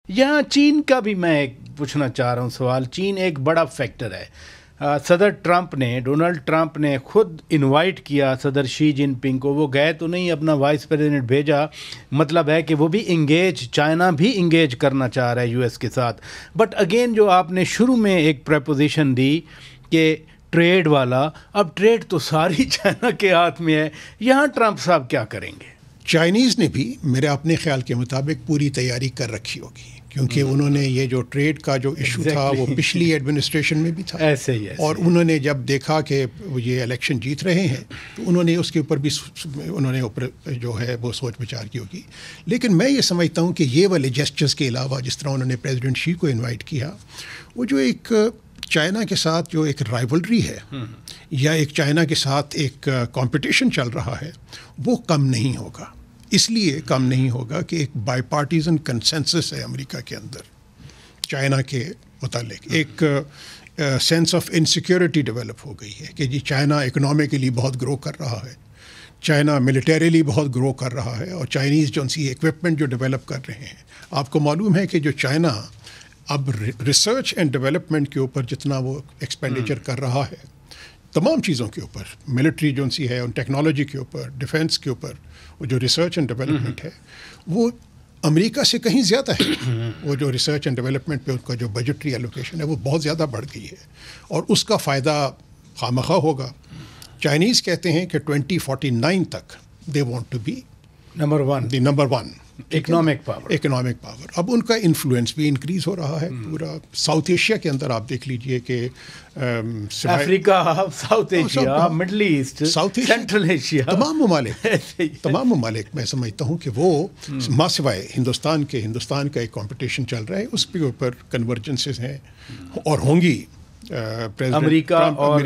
یہاں چین کا بھی میں ایک پوچھنا چاہ رہا ہوں سوال. چین ایک بڑا فیکٹر ہے. صدر ٹرمپ نے ڈونلڈ ٹرمپ نے خود انوائٹ کیا صدر شی جن پنگ کو. وہ گئے تو نہیں, اپنا وائس پریزیڈنٹ بھیجا. مطلب ہے کہ وہ بھی چائنا بھی انگیج کرنا چاہ رہا ہے یو ایس کے ساتھ. بٹ اگین جو آپ نے شروع میں ایک پریپوزیشن دی کہ ٹریڈ والا, اب ٹریڈ تو ساری چائنا کے ہاتھ میں ہے. یہاں ٹرمپ صاحب کیا کریں گے؟ چائنیز نے بھی میرے اپنے خیال کے مطابق پوری تیاری کر رکھی ہوگی, کیونکہ انہوں نے یہ جو ٹریڈ کا جو ایشو تھا وہ پچھلی ایڈمنسٹریشن میں بھی تھا. ایسے ہی اور انہوں نے جب دیکھا کہ یہ الیکشن جیت رہے ہیں تو انہوں نے اس کے اوپر بھی جو ہے وہ سوچ بچار کی ہوگی. لیکن میں یہ سمجھتا ہوں کہ یہ والے جسچرز کے علاوہ جس طرح انہوں نے پریزیڈنٹ شی کو انوائٹ کیا, وہ جو ایک چائنا کے ساتھ جو ایک رائیولری ہے یا ایک چائنا کے ساتھ ایک کمپٹیشن چل رہا ہے, وہ کم نہیں ہوگا. اس لیے کم نہیں ہوگا کہ ایک بائی پارٹیزن کنسنسس ہے امریکہ کے اندر چائنا کے متعلق. ایک سینس آف انسیکیورٹی ڈیولپ ہو گئی ہے کہ جی چائنا اکنامکلی بہت گرو کر رہا ہے, چائنا ملٹریلی بہت گرو کر رہا ہے, اور چائنیز جو سی ایکوپمنٹ جو ڈیولپ کر رہے ہیں. آپ کو معلوم ہے کہ جو چائنا اب ریسرچ اینڈ ڈیولپمنٹ کے اوپر جتنا وہ ایکسپینڈیچر کر رہا ہے تمام چیزوں کے اوپر, ملٹری جو سی ہے, ٹیکنالوجی کے اوپر, ڈیفینس کے اوپر, وہ جو ریسرچ اینڈ ڈیولپمنٹ ہے وہ امریکہ سے کہیں زیادہ ہے. وہ جو ریسرچ اینڈ ڈیولپمنٹ پہ ان کا جو بجٹری ایلوکیشن ہے وہ بہت زیادہ بڑھ گئی ہے, اور اس کا فائدہ خامخواہ ہوگا. چائنیز کہتے ہیں کہ 2049 تک they want to be number one economic power. اب ان کا انفلوئنس بھی انکریز ہو رہا ہے پورا ساؤتھ ایشیا کے اندر. آپ دیکھ لیجئے کہ افریقہ, South Asia, Middle East, Central Asia, تمام ممالک میں سمجھتا ہوں کہ وہ ماسوائے ہندوستان کا ایک کمپٹیشن چل رہا ہے, اس کے اوپر کنورجنسز ہیں اور ہوں گی. امریکہ اور